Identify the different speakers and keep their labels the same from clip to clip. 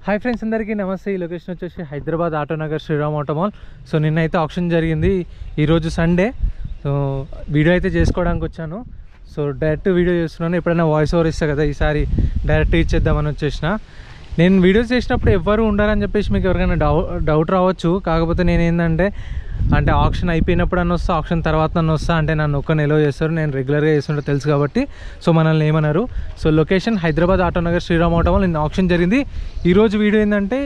Speaker 1: Hi friends, అందరికీ నమస్తే. ఈ లొకేషన్ వచ్చేసి Hyderabad Autonagar Sriram auto mall. So నిన్నైతే ఆప్షన్ జరిగింది, ఈరోజు సండే. సో వీడియో అయితే చేసుకోవడానికి వచ్చాను. సో డైరెక్ట్ వీడియో చేస్తున్నాను. ఎప్పుడైనా వాయిస్ ఓవర్ ఇస్తా కదా, ఈసారి డైరెక్ట్ ఇచ్చేద్దామని వచ్చేసిన. నేను వీడియోస్ చేసినప్పుడు ఎవ్వరు ఉండాలని చెప్పేసి మీకు ఎవరికైనా డౌట్ రావచ్చు. కాకపోతే నేను ఏంటంటే ఆప్షన్ అయిపోయినప్పుడు అని వస్తా, ఆప్షన్ తర్వాత నన్ను వస్తా అంటే నన్ను ఒక్క నెల చేస్తారు. నేను రెగ్యులర్గా చేస్తుంటే తెలుసు కాబట్టి సో మనల్ని ఏమన్నారు. So location Hyderabad Autonagar Sriram auto mall. నిన్న ఆప్షన్ జరిగింది. ఈరోజు వీడియో ఏంటంటే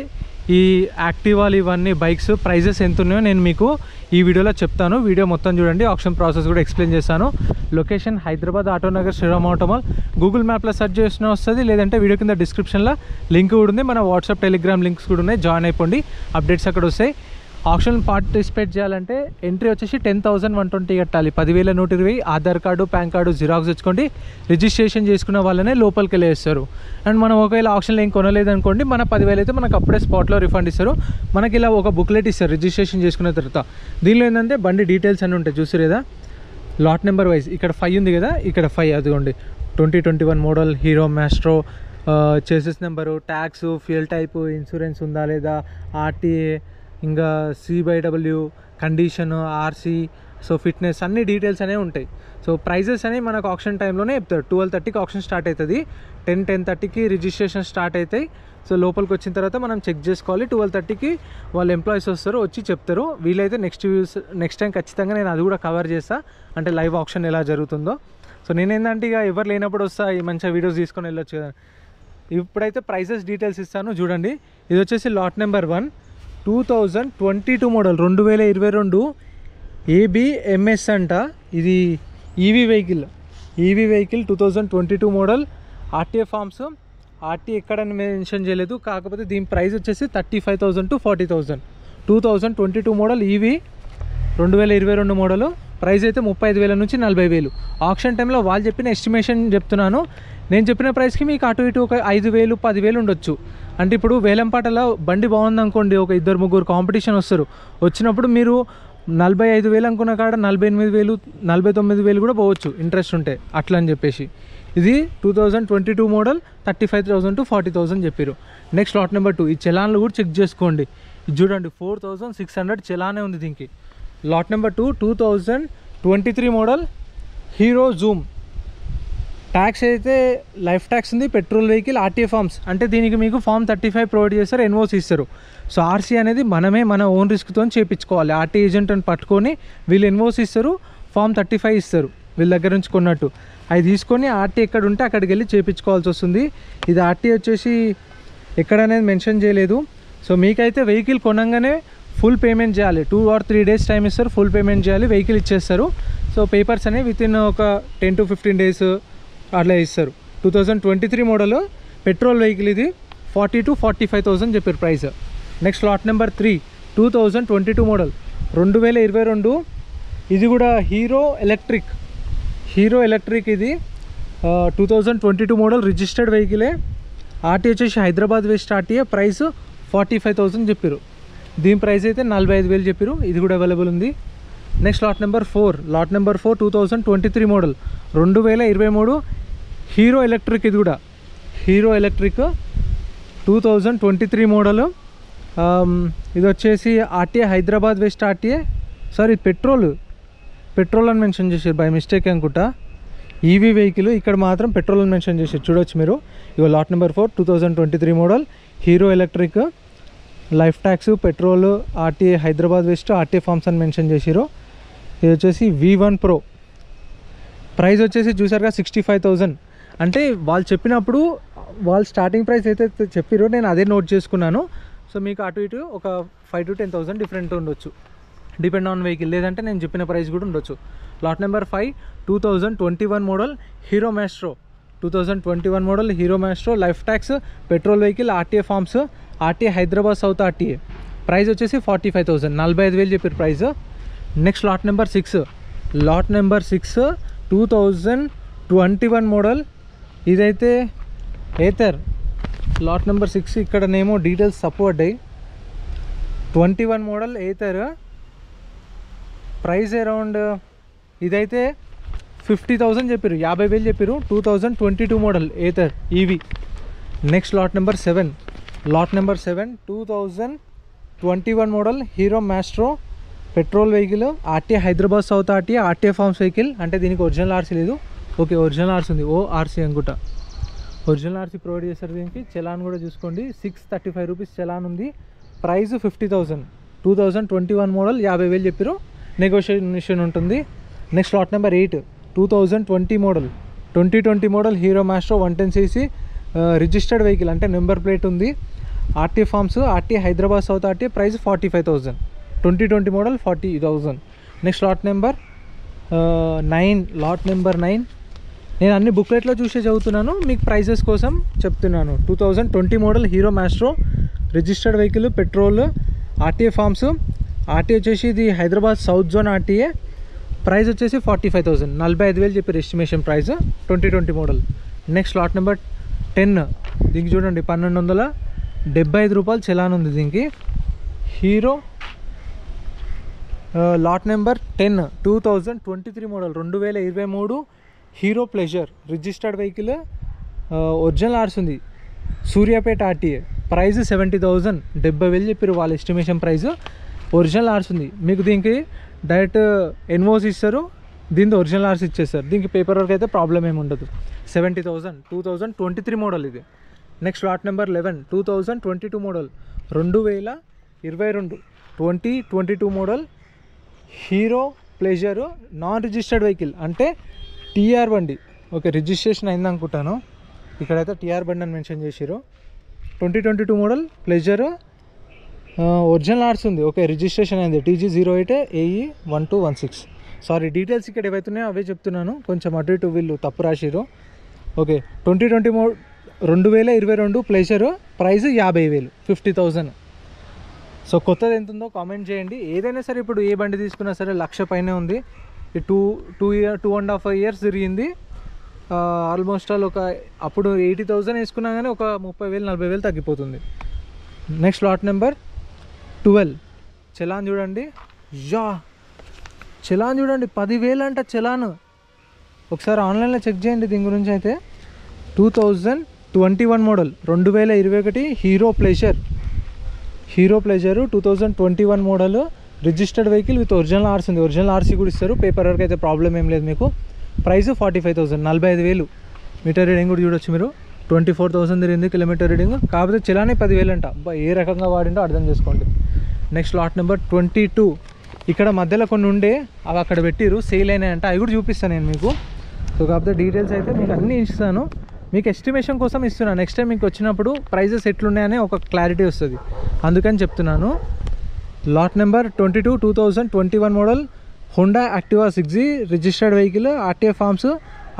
Speaker 1: ఈ యాక్టివాలు ఇవన్నీ బైక్స్ ప్రైజెస్ ఎంత ఉన్నాయో నేను మీకు ఈ వీడియోలో చెప్తాను. వీడియో మొత్తం చూడండి, ఆప్షన్ ప్రాసెస్ కూడా ఎక్స్ప్లెయిన్ చేస్తాను. Location Hyderabad Autonagar Sriram auto mall. Google మ్యాప్లో సెర్చ్ చేసినా వస్తుంది, లేదంటే వీడియో కింద డిస్క్రిప్షన్లో లింక్ కూడా ఉంది. మన వాట్సాప్ టెలిగ్రామ్ లింక్స్ కూడా ఉన్నాయి, జాయిన్ అయిపోండి, అప్డేట్స్ అక్కడ వస్తాయి. ఆప్షన్ పార్టిసిపేట్ చేయాలంటే ఎంట్రీ వచ్చేసి 10,120 కట్టాలి. 10,120 Aadhaar card, pan card xerox తెచ్చుకోండి. రిజిస్ట్రేషన్ చేసుకున్న వాళ్ళనే లోపలికి వెళ్ళేస్తారు. అండ్ మనం ఒకవేళ ఆప్షన్లో ఏం కొనలేదు అనుకోండి, మన 10,000 అయితే మనకు అప్పుడే స్పాట్లో రిఫండ్ ఇస్తారు. మనకి ఇలా ఒక బుక్లెట్ ఇస్తారు రిజిస్ట్రేషన్ చేసుకున్న తర్వాత. దీనిలో ఏంటంటే బండి డీటెయిల్స్ అన్నీ ఉంటాయి, చూసారు కదా. లాట్ నెంబర్ వైజ్ ఇక్కడ 5 ఉంది కదా, ఇక్కడ 5 అదిగోండి. 2021 model hero Maestro, chases number, tax, fuel type, insurance ఉందా లేదా, ఆర్టీఏ, ఇంకా CBW, condition, RC, so fitness, అన్ని డీటెయిల్స్ అనేవి ఉంటాయి. సో ప్రైజెస్ అనేవి మనకు ఆప్షన్ టైంలోనే చెప్తారు. 12:30కి ఆప్షన్ స్టార్ట్ అవుతుంది, 10:30కి రిజిస్ట్రేషన్ స్టార్ట్ అవుతాయి. సో లోపలికి వచ్చిన తర్వాత మనం చెక్ చేసుకోవాలి. 12:30కి వాళ్ళ ఎంప్లాయీస్ వస్తారు, వచ్చి చెప్తారు. వీలైతే నెక్స్ట్ టైం ఖచ్చితంగా నేను అది కూడా కవర్ చేస్తాను, అంటే లైవ్ ఆప్షన్ ఎలా జరుగుతుందో. సో నేనేంటంటే ఇక ఎవరు లేనప్పుడు వస్తా, ఈ మంచిగా వీడియోస్ తీసుకొని వెళ్ళొచ్చు కదా. ఇప్పుడైతే ప్రైజెస్ డీటెయిల్స్ ఇస్తాను చూడండి. ఇది వచ్చేసి లాట్ నెంబర్ 1, 2022 మోడల్, 2022 ABMS అంట. ఇది EV vehicle 2022 model. RTA forms, RT ఎక్కడని మెన్షన్ చేయలేదు. కాకపోతే దీని ప్రైస్ వచ్చేసి 35,000 to 40,000. 2022 model EV, 2022 model. Price అయితే 35,000 నుంచి 40,000. ఆప్షన్ టైంలో వాళ్ళు చెప్పిన ఎస్టిమేషన్ చెప్తున్నాను. నేను చెప్పిన ప్రైస్కి మీకు అటు ఇటు ఒక 5,000, 10,000 ఉండొచ్చు. అంటే ఇప్పుడు వేలంపాటలో బండి బాగుందనుకోండి, ఒక 2-3 కాంపిటీషన్ వస్తారు. వచ్చినప్పుడు మీరు 45,000 అనుకున్న కాడ 48,000, 49,000 కూడా పోవచ్చు ఇంట్రెస్ట్ ఉంటే, అట్లా అని చెప్పేసి. ఇది 2022 మోడల్, 35,000 to 40,000 చెప్పారు. Next lot number 2. ఈ చలాన్లు కూడా చెక్ చేసుకోండి. ఇది చూడండి, 4,600 చలానే ఉంది దీనికి. Lot number 2, 2023 model hero Zoom. Tax అయితే లైఫ్ ట్యాక్స్ ఉంది, పెట్రోల్ వెహికల్, ఆర్టీఏ ఫార్మ్స్. అంటే దీనికి మీకు ఫామ్ 35 ప్రొవైడ్ చేస్తారు, ఎన్ఓసి ఇస్తారు. సో ఆర్సీ అనేది మనమే మన ఓన్ రిస్క్తో చేయించుకోవాలి. ఆర్టీ ఏజెంట్ అని పట్టుకొని వీళ్ళు ఎన్ఓసి ఇస్తారు, ఫామ్ 35 ఇస్తారు వీళ్ళ దగ్గర నుంచి కొన్నట్టు. అవి తీసుకొని ఆర్టీ ఎక్కడ ఉంటే అక్కడికి వెళ్ళి చేయించుకోవాల్సి వస్తుంది. ఇది ఆర్టీ వచ్చేసి ఎక్కడనేది మెన్షన్ చేయలేదు. సో మీకైతే వెహికల్ కొనంగానే ఫుల్ పేమెంట్ చేయాలి. 2 or 3 days టైం ఇస్తారు, ఫుల్ పేమెంట్ చేయాలి, వెహికల్ ఇచ్చేస్తారు. సో పేపర్స్ అనేవి వితిన్ ఒక 10 to 15 days అట్లా ఇస్తారు. 2023 మోడల్ పెట్రోల్ వెహికల్. ఇది 40,000 to 45,000 చెప్పారు price. Next lot number 3, 2022 model, 2022. ఇది కూడా హీరో ఎలక్ట్రిక్. ఇది 2022 మోడల్, రిజిస్టర్డ్ వెహికలే. ఆర్టీ వచ్చేసి హైదరాబాద్ వెస్ట్ ఆర్టీఏ. ప్రైస్ 45,000 చెప్పారు. దీని ప్రైస్ అయితే 45,000 చెప్పారు. ఇది కూడా అవైలబుల్ ఉంది. Next lot number 4, 2023 model, 2023 Hero electric. ఇది కూడా హీరో ఎలక్ట్రిక్ 2023 మోడల్. ఇది వచ్చేసి RTA Hyderabad west RTA. Sorry, petrol అని మెన్షన్ చేశారు బై మిస్టేక్ అనుకుంటా. ఈవీ వెహికల్, ఇక్కడ మాత్రం పెట్రోల్ అని మెన్షన్ చేశారు, చూడొచ్చు మీరు. ఇగో lot number 4, 2023 model Hero electric. Life tax, petrol, RTA Hyderabad west, RTA forms అని మెన్షన్ చేశారు. ఇది వచ్చేసి V1 Pro. ప్రైస్ వచ్చేసి చూసారుగా 65,000. అంటే వాళ్ళు చెప్పినప్పుడు వాళ్ళు స్టార్టింగ్ ప్రైస్ అయితే చెప్పారో నేను అదే నోట్ చేసుకున్నాను. సో మీకు అటు ఇటు ఒక 5,000 to 10,000 డిఫరెంట్ ఉండొచ్చు, డిపెండ్ ఆన్ వెహికల్. లేదంటే నేను చెప్పిన ప్రైస్ కూడా ఉండొచ్చు. Lot number 5, 2021 model hero Maestro. 2021 model hero Maestro, life tax, petrol vehicle, RTA forms, RTA Hyderabad south RTA. Price వచ్చేసి 45,000, 45,000 చెప్పారు price. Next lot number 6, 2021 model. ఇదైతే ఏథర్. లాట్ నెంబర్ 6, ఇక్కడ నేమో details support 21 model Ather. Price around ఇదైతే 50,000 చెప్పారు, 50,000 చెప్పారు. 2022 model Ather EV. Next lot number 7, lot number 7 2021 model hero Maestro petrol vehicle, RTA Hyderabad south RTA, RTA forms vehicle. అంటే దీనికి original RC లేదు. Okay, original RC ఉంది, ORC అనుకుంటా. ఒరిజినల్ ఆర్సీ ప్రొవైడ్ చేస్తారు. దీనికి చలాన్ కూడా చూసుకోండి, 635 రూపీస్ చలాన్ ఉంది. ప్రైస్ 50,000. 2021 మోడల్, 50,000 చెప్పారు, నెగోషియేషన్ ఉంటుంది. Next lot number 8 2020 model 2020 model hero Maestro 110cc registered vehicle, అంటే నెంబర్ ప్లేట్ ఉంది. RTA forms, RTA Hyderabad south RTA, price 45,000. 2020 model 40,000. Next lot number 9 lot number 9. నేను అన్ని బుక్లెట్లో చూసే చదువుతున్నాను, మీకు ప్రైజెస్ కోసం చెప్తున్నాను. 2020 model hero Maestro registered vehicle, petrol, RTA forms, RTA వచ్చేసి ఇది Hyderabad south zone RTA. Price వచ్చేసి 45,000. 45,000 చెప్పారు estimation price, 2020 model. Next lot number 10. దీనికి చూడండి 1,275 రూపాయలు చలాన్ ఉంది దీనికి. Hero lot number 10 2023 model 2023 Hero Pleasure registered vehicle, original ఆర్స్ ఉంది, సూర్యాపేట ఆర్టీఏ. ప్రైస్ 70,000. 70,000 చెప్పారు వాళ్ళ ఎస్టిమేషన్ ప్రైస్. ఒరిజినల్ ఆర్స్ ఉంది. మీకు దీనికి డైరెక్ట్ ఎన్ఓసి ఇస్తారు, దీంతో ఒరిజినల్ ఆర్స్ ఇచ్చేస్తారు. దీనికి పేపర్ వర్క్ అయితే ప్రాబ్లం ఏమి ఉండదు. 70,000. 2023 మోడల్ ఇది. Next lot number 11 2022 model 2022 2022 model hero pleasure non registered vehicle, అంటే టీఆర్ బండి. ఓకే, రిజిస్ట్రేషన్ అయింది అనుకుంటాను, ఇక్కడైతే టీఆర్ బండి అని మెన్షన్ చేసారు. 2022 మోడల్ ప్లెజరు ఒరిజినల్ ఆర్ట్స్ ఉంది. ఓకే, రిజిస్ట్రేషన్ అయింది, TG08AE1216. సారీ, డీటెయిల్స్ ఇక్కడ ఏవైతున్నాయో అవే చెప్తున్నాను, కొంచెం అటు ఇటు వీళ్ళు తప్పు రాసిరు. Okay, 2022 Pleasure, price 50,000, 50,000. సో కొత్తది ఎంత ఉందో కామెంట్ చేయండి. ఏదైనా సరే ఇప్పుడు ఏ బండి తీసుకున్నా సరే 1,00,000 పైనే ఉంది. ఈ 2.5 years తిరిగింది. ఆల్మోస్ట్ ఆల్ ఒక అప్పుడు 80,000 వేసుకున్నా కానీ ఒక 30,000 40,000 తగ్గిపోతుంది. Next lot number 12. చలాన్ చూడండి, చలాన్ చూడండి 10,000 అంట చలాన్. ఒకసారి ఆన్లైన్లో చెక్ చేయండి దీని గురించి. అయితే 2021 model 2021 Hero Pleasure 2021 model registered vehicle with original ఆర్స్ ఉంది. ఒరిజినల్ ఆర్సీ కూడా ఇస్తారు, పేపర్ వర్క్ అయితే ప్రాబ్లం ఏం లేదు మీకు. ప్రైస్ 45,000. 45,000. మీటర్ రీడింగ్ కూడా చూడొచ్చు మీరు, 24,000 తిరిగింది కిలోమీటర్ రీడింగ్. కాకపోతే చలానే 10,000 అంట. ఏ రకంగా వాడిండో అర్థం చేసుకోండి. Next lot number 22. ఇక్కడ మధ్యలో కొన్ని ఉండే అవి అక్కడ పెట్టిరు, సేల్ అయినాయంట, అవి కూడా చూపిస్తాను నేను మీకు. సో కాకపోతే డీటెయిల్స్ అయితే మీకు అన్నీ ఇస్తాను, మీకు ఎస్టిమేషన్ కోసం ఇస్తున్నాను. నెక్స్ట్ టైం మీకు వచ్చినప్పుడు ప్రైజెస్ ఎట్లున్నాయనే ఒక క్లారిటీ వస్తుంది, అందుకని చెప్తున్నాను. Lot number 22 2021 model Honda Activa 6G registered vehicle, RTA forms,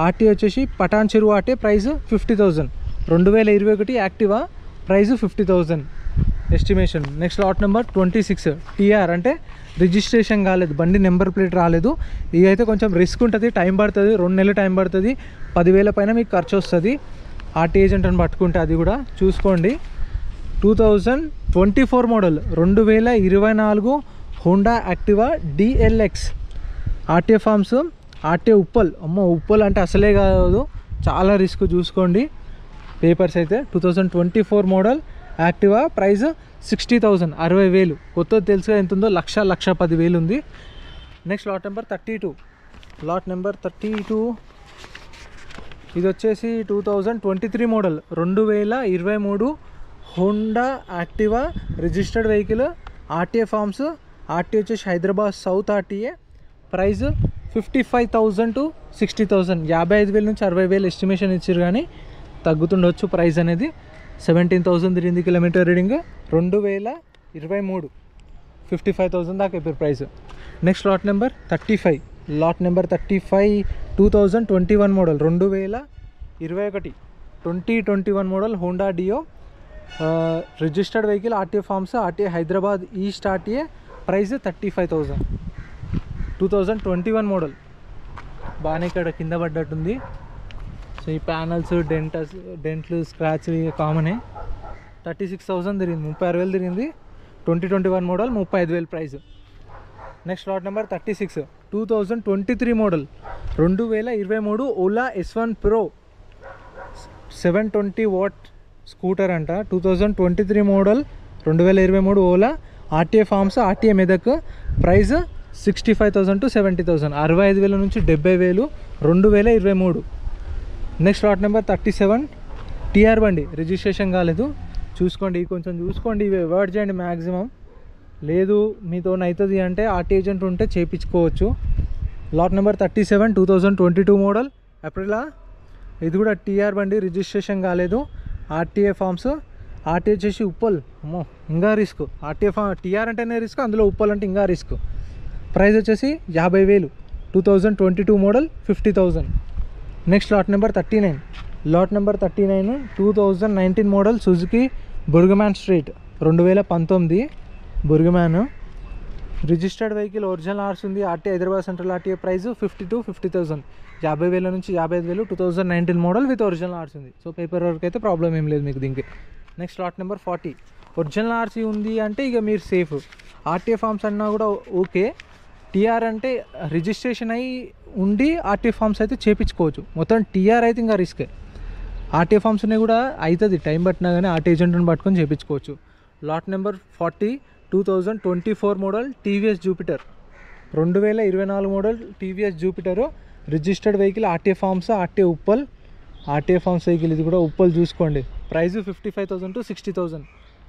Speaker 1: RTA వచ్చేసి Patancheru RTA, price 50,000. 2021 Activa, price 50,000 estimation. Next lot number 26 TR, అంటే రిజిస్ట్రేషన్ కాలేదు, బండి నెంబర్ ప్లేట్ రాలేదు. ఇది అయితే కొంచెం రిస్క్ ఉంటుంది, టైం పడుతుంది, 2 నెలలు టైం పడుతుంది, 10,000 పైన మీకు ఖర్చు వస్తుంది. ఆర్టీ ఏజెంట్ అని పట్టుకుంటే అది కూడా చూసుకోండి. 2024 model 2024 Honda Activa DLX, RTA forms, RTA Uppal. అమ్మో, ఉప్పల్ అంటే అసలే కాదు, చాలా రిస్క్, చూసుకోండి పేపర్స్ అయితే. 2024 మోడల్ యాక్టివా, ప్రైస్ 60,000, 60,000. కొత్తది తెలుసుగా ఎంత ఉందో, 1,10,000 ఉంది. Next lot number 32. Lot number 32 ఇది వచ్చేసి 2023 model 2023 Honda Activa registered vehicle, RTA forms, RTA వచ్చేసి Hyderabad south RTA. Price 55,000 to 60,000, 55,000 నుంచి 60,000 ఎస్టిమేషన్ ఇచ్చారు, కానీ తగ్గుతుండొచ్చు ప్రైస్ అనేది. 17,000 తిరిగింది కిలోమీటర్ రీడింగ్. 2023 55,000 దాకా ఇప్పుడు price. Next lot number 35. Lot number 35 2021 model 2021 model Honda Dio registered vehicle, RTA forms, RTA Hyderabad east RTA. Price 35,000. 2021 model. బాగానే ఇక్కడ కింద పడ్డట్టుంది. సో ఈ ప్యానల్స్, డెంట్లు, స్క్రాచ్ కామనే. 36,000 తిరిగింది, 36,000 తిరిగింది. 2021 model 35,000 price. Next lot number 36 2023 model 2023 Ola S1 Pro 720 watt scooter అంట, 2023 model, 2023 Ola, RTA forms, RTA Medak. Price 65,000 to 70,000, 65,000 నుంచి 70,000, 2023. నెక్స్ట్ లాట్ నెంబర్ 37 టీఆర్ బండి, రిజిస్ట్రేషన్ కాలేదు. చూసుకోండి, కొంచెం చూసుకోండి, ఇవి అవాయిడ్ చేయండి మ్యాక్సిమం. లేదు మీతో అవుతుంది అంటే ఆర్టీ ఏజెంట్ ఉంటే చేయించుకోవచ్చు. లాట్ నెంబర్ 37 2022 మోడల్, ఏప్రిలా. ఇది కూడా టీఆర్ బండి, రిజిస్ట్రేషన్ కాలేదు. ఆర్టీఏ ఫార్మ్స్, ఆర్టీఏ వచ్చేసి ఉప్పల్. అమ్మో ఇంకా రిస్క్. ఆర్టీఏ టీఆర్ అంటేనే రిస్క్, అందులో ఉప్పల్ అంటే ఇంకా రిస్క్. ప్రైస్ వచ్చేసి 50,000, 2022 మోడల్, 50,000. Next lot number 39. Lot number 39 2019 model Suzuki Burgman Street, 2019 Burgman. Registered vehicle, original ఆర్స్ ఉంది. RT Hyderabad Central RTA. Price 50 to 50,000, 50,000 నుంచి 55,000, 2019 మోడల్ విత్ ఒరిజినల్ ఆర్స్ ఉంది. సో పేపర్ వర్క్ అయితే ప్రాబ్లం ఏం లేదు మీకు దీనికి. Next lot number 40. Original RC ఉంది అంటే ఇక మీరు సేఫ్. ఆర్టీఏ ఫార్మ్స్ అన్నా కూడా ఓకే. టీఆర్ అంటే రిజిస్ట్రేషన్ అయ్యి ఉండి ఆర్టీఏ ఫార్మ్స్ అయితే చేయించుకోవచ్చు. మొత్తం టీఆర్ అయితే ఇంకా రిస్కే. ఆర్టీఏ ఫార్మ్స్ ఉన్నాయి కూడా అవుతుంది, టైం పట్టినా కానీ ఆర్టీ ఏజెంట్ని పట్టుకొని చేయించుకోవచ్చు. Lot number 40 2024 model TVS Jupiter, 2024 model TVS Jupiter. Registered vehicle, RTA forms, RTA Uppal, RTA forms vehicle. ఇది కూడా ఉప్పల్ చూసుకోండి. Price 55,000 to 60,000,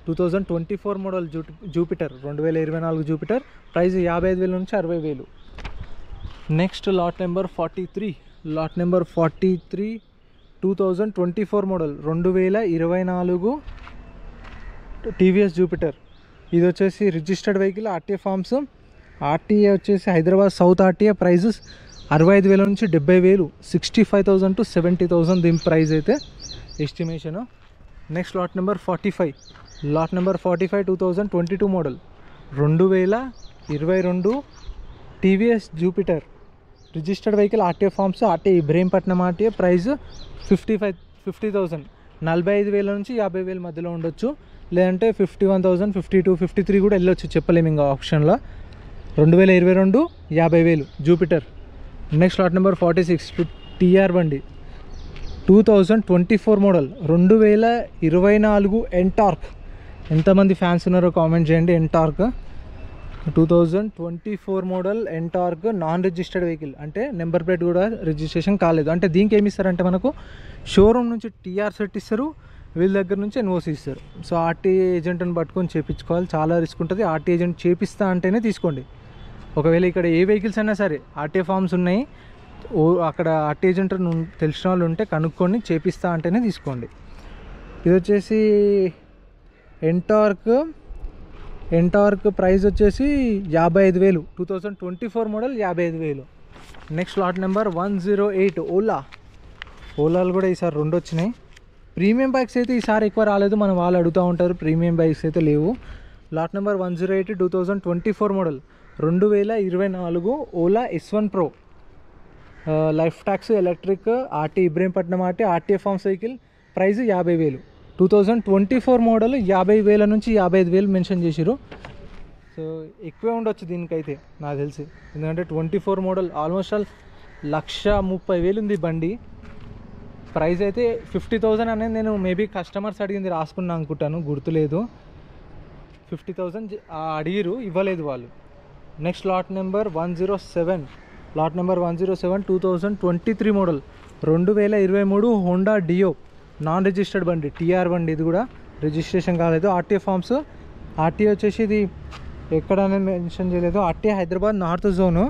Speaker 1: 2024 model Jupiter, 2024 Jupiter. Price 55,000 నుంచి 60,000. Next lot number 43. Lot number 43 2024 model, 2024 TVS Jupiter. ఇది వచ్చేసి registered vehicle, RTA forms, RTA వచ్చేసి Hyderabad south RTA. Price 65,000 నుంచి 70,000, 65,000 to 70,000 దీని price అయితే estimation. Next lot number 45. Lot number 45 2022 model, 2022 TVS Jupiter. Registered vehicle, RTA forms, RTA Ibrahimpatnam RTA. Price 50,000, 45,000 నుంచి 50,000 మధ్యలో ఉండొచ్చు. లేదంటే 51,000, 52, 53 కూడా వెళ్ళొచ్చు, చెప్పలేము ఇంకా ఆప్షన్లో. 2022 50,000 Jupiter. Next lot number 46 TR బండి, 2024 మోడల్, 2024 ఎంటార్క్. ఎంతమంది ఫ్యాన్స్ ఉన్నారో కామెంట్ చేయండి. Ntorq 2024 model Ntorq, non registered vehicle, అంటే నెంబర్ ప్లేట్ కూడా రిజిస్ట్రేషన్ కాలేదు. అంటే దీనికి ఏమి ఇస్తారంటే మనకు షోరూమ్ నుంచి టీఆర్ సెట్ ఇస్తారు, వీళ్ళ దగ్గర నుంచి ఎన్ఓసి ఇస్తారు. సో ఆర్టీ ఏజెంట్ని పట్టుకొని చేయించుకోవాలి, చాలా రిస్క్ ఉంటుంది. ఆర్టీ ఏజెంట్ చేపిస్తా అంటేనే తీసుకోండి. ఒకవేళ ఇక్కడ ఏ వెహికల్స్ అయినా సరే ఆర్టీఏ ఫార్మ్స్ ఉన్నాయి, అక్కడ ఆర్టీ ఏజెంట్ తెలిసిన వాళ్ళు ఉంటే కనుక్కొని చేపిస్తా అంటేనే తీసుకోండి. ఇది వచ్చేసి ఎంటార్క్ ప్రైస్ వచ్చేసి 55,000, 2024 మోడల్, 55,000. నెక్స్ట్ లాట్ నెంబర్ 108 ఓలాలు కూడా ఈసారి 2 వచ్చినాయి. ప్రీమియం బైక్స్ అయితే ఈసారి ఎక్కువ రాలేదు, మన వాళ్ళు అడుగుతూ ఉంటారు. ప్రీమియం బైక్స్ అయితే లేవు. Lot number 108 2024 model, 2024 Ola S1 Pro, life tax, electric, RT Ibrahimpatnam RT, RTA forms vehicle. Price 50,000, 2024 model. 50,000 నుంచి 55,000 మెన్షన్ చేసిరు. సో ఎక్కువే ఉండొచ్చు దీనికైతే నాకు తెలిసి, ఎందుకంటే 24 మోడల్ ఆల్మోస్ట్ ఆల్ 130,000 ఉంది బండి. ప్రైస్ అయితే 50,000 అనేది నేను మేబీ కస్టమర్స్ అడిగింది రాసుకున్నా అనుకుంటాను, గుర్తులేదు. 50,000 అడిగిరు, ఇవ్వలేదు వాళ్ళు. Next lot number 107. Lot number 107 2023 model, 2023 Honda డియో, నాన్ రిజిస్టర్డ్ బండి, టీఆర్ బండి. ఇది కూడా రిజిస్ట్రేషన్ కాలేదు. ఆర్టీఏ ఫార్మ్స్, ఆర్టీఏ వచ్చేసి ఇది ఎక్కడ అనేది మెన్షన్ చేయలేదు. RTA Hyderabad north zone.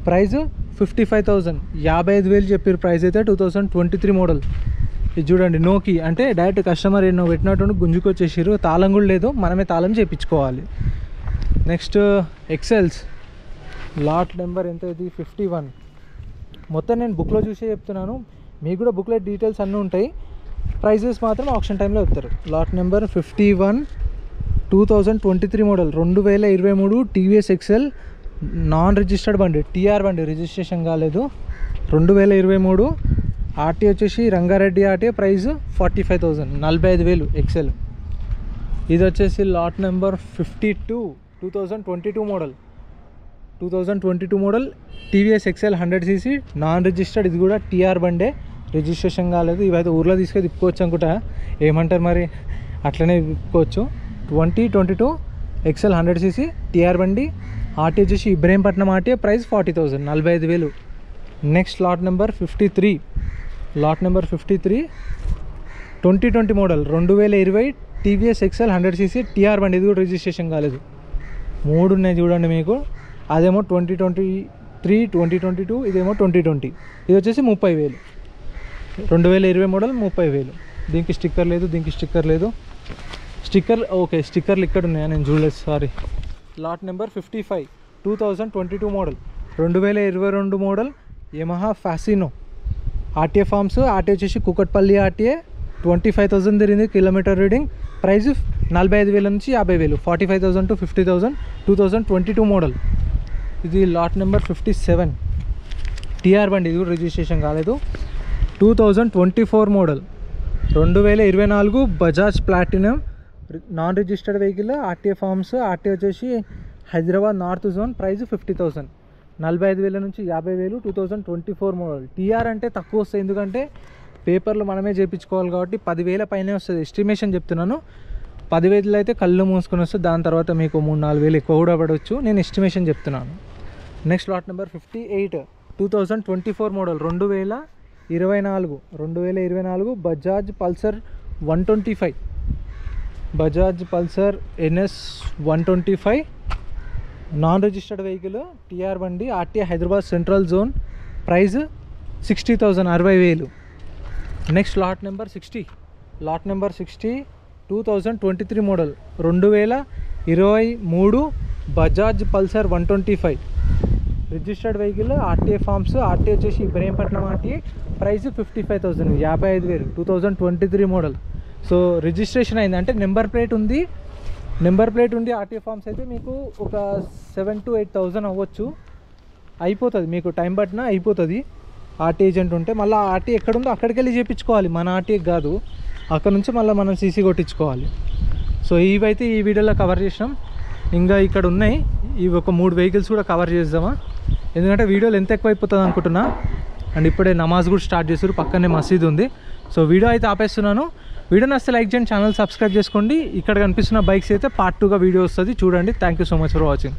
Speaker 1: Price 55,000, 55,000 చెప్పారు ప్రైస్ అయితే. 2023 మోడల్. ఇది చూడండి, నోకి అంటే డైరెక్ట్ కస్టమర్ ఎన్నో పెట్టినట్టు గుంజుకొచ్చేసారు, తాళం కూడా లేదు, మనమే తాళం చేయించుకోవాలి. Next excels. లాట్ నెంబర్ ఎంత ఇది 51. మొత్తం నేను బుక్లో చూసే చెప్తున్నాను, మీకు కూడా బుక్లో డీటెయిల్స్ అన్నీ ఉంటాయి. ప్రైజెస్ మాత్రం ఆప్షన్ టైంలో చెప్తారు. Lot number 51 2023 model, 2023 TVS XL, non registered బండి, టీఆర్ బండి, రిజిస్ట్రేషన్ కాలేదు. 2023 ఆర్టీ వచ్చేసి రంగారెడ్డి ఆర్టీ. Price 45,000, 45,000 XL. ఇది వచ్చేసి lot number 52 2022 model, 2022 model TVS XL 100cc, non registered. ఇది కూడా టీఆర్ బండే, రిజిస్ట్రేషన్ కాలేదు. ఇవైతే ఊర్లో తీసుకొని తిప్పుకోవచ్చు అనుకుంటా, ఏమంటారు మరి, అట్లనే తిప్పుకోవచ్చు. 2022 XL 100cc టీఆర్ బండి. ఆర్టీ వచ్చేసి Ibrahimpatnam RT, price 40,000, 45,000. Next lot number 53. Lot number 53 2020 model 2020 TVS XL 100cc TR బండి. ఇది కూడా రిజిస్ట్రేషన్ కాలేదు. 3 ఉన్నాయి చూడండి మీకు. అదేమో 2023, 2022, ఇదేమో 2020. ఇది వచ్చేసి 30,000. 2020 మోడల్ 30,000. దీనికి స్టిక్కర్ లేదు, దీనికి స్టిక్కర్ లేదు. స్టిక్కర్ ఓకే, స్టిక్కర్లు ఇక్కడ ఉన్నాయా, నేను చూడలేదు, sorry. Lot number 55 2022 model 2022 model Yamaha Fascino RTA forms. RTA వచ్చేసి కుకట్పల్లి ఆర్టీఏ. 25,000 తిరిగింది కిలోమీటర్ రీడింగ్. ప్రైస్ 45,000 నుంచి 50,000, 45,000 to 50,000. 2022 మోడల్. ఇది లాట్ నెంబర్ 57 టీఆర్ బండి. ఇది కూడా రిజిస్ట్రేషన్ కాలేదు. 2024 model 2024 Bajaj Platina non registered vehicle. RTA forms. RTA వచ్చేసి హైదరాబాద్ నార్త్ జోన్. ప్రైస్ 50,000, 45,000 నుంచి 50,000. 2024 మోడల్. టీఆర్ అంటే తక్కువ వస్తాయి, ఎందుకంటే పేపర్లు మనమే చేయించుకోవాలి కాబట్టి 10,000 పైనే వస్తుంది. ఎస్టిమేషన్ చెప్తున్నాను. 10,000 అయితే కళ్ళు మూసుకొని వస్తుంది, దాని తర్వాత మీకు 3-4,000 ఎక్కువ కూడా పడవచ్చు. నేను ఎస్టిమేషన్ చెప్తున్నాను. Next lot number 58 2024 model 2024 Bajaj Pulsar 125. Bajaj Pulsar NS 125 non registered vehicle TR బండి. RTA Hyderabad Central zone. Price 60,000, 60,000. Next lot number 60. Lot number 60 2023 model 2023 Bajaj Pulsar 125 registered vehicle. RTA forms. RTA వచ్చేసి Ibrahimpatnam RTA. Price 55,000, 55,000. 2023 model. So registration అయింది, అంటే number plate ఉంది. Number plate ఉండి RTA forms అయితే మీకు ఒక 7,000 to 8,000 అవ్వచ్చు. అయిపోతుంది, మీకు టైం పట్టినా అయిపోతుంది. ఆర్టీ ఏజెంట్ ఉంటే మళ్ళీ ఆర్టీ ఎక్కడుందో అక్కడికి వెళ్ళి చేయించుకోవాలి, మన ఆర్టీకి కాదు. అక్కడ నుంచి మళ్ళీ మనం సీసీ కొట్టించుకోవాలి. సో ఇవైతే ఈ వీడియోలో కవర్ చేసినాం. ఇంకా ఇక్కడ ఉన్నాయి ఇవి ఒక 3 వెహికల్స్ కూడా కవర్ చేద్దామా, ఎందుకంటే వీడియోలు ఎంత ఎక్కువ అయిపోతుంది అనుకుంటున్నా. అండ్ ఇప్పుడే నమాజ్ కూడా స్టార్ట్ చేశారు, పక్కనే మసీద్ ఉంది. సో వీడియో అయితే ఆపేస్తున్నాను. వీడియో నచ్చితే లైక్ చేయండి, ఛానల్ సబ్స్క్రైబ్ చేసుకోండి. ఇక్కడ కనిపిస్తున్న బైక్స్ అయితే పార్ట్ 2గా వీడియో వస్తుంది, చూడండి. Thank you so much for watching.